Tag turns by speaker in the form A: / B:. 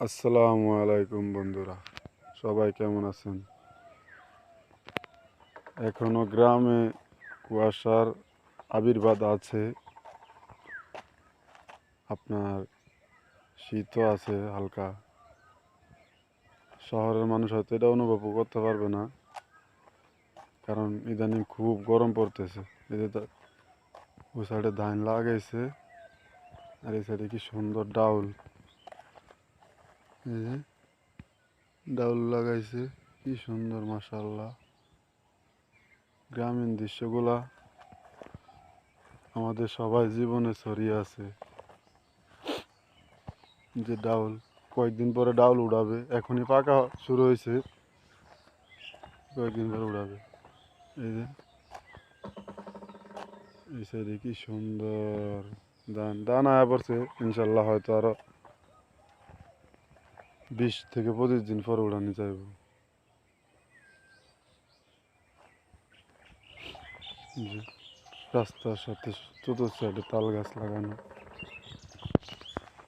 A: আসসালামু আলাইকুম বন্ধুরা, সবাই কেমন আছেন? এখনো গ্রামে কুয়াশার আবির্ভাব আছে। আপনার শীতও আছে হালকা। শহরের মানুষ হয়তো এটা অনুভব করতে পারবে না, কারণ ইদানিং খুব গরম পড়তেছে। এই যে ওই সাইডে ধান লাগাইছে, আর এই সাইডে কি সুন্দর ডাউল, এই যে ডাউল লাগাইছে, কি সুন্দর মাশাআল্লাহ। গ্রামীণ দৃশ্যগুলা আমাদের সবাই জীবনে ছড়িয়ে আছে। যে ডাউল কয়েকদিন পরে ডাউল উড়াবে, এখনই পাকা শুরু হয়েছে, কয়েকদিন পরে উড়াবে। এই যে এই সাইডে কি সুন্দর ধান ধান আয়া পড়ছে। ইনশাল্লাহ হয়তো আরো 20 থেকে 25 দিন পরে উড়ানি যাইব। যে রাস্তার সাথে চতুর্থ সাইডে তাল গাছ লাগানো।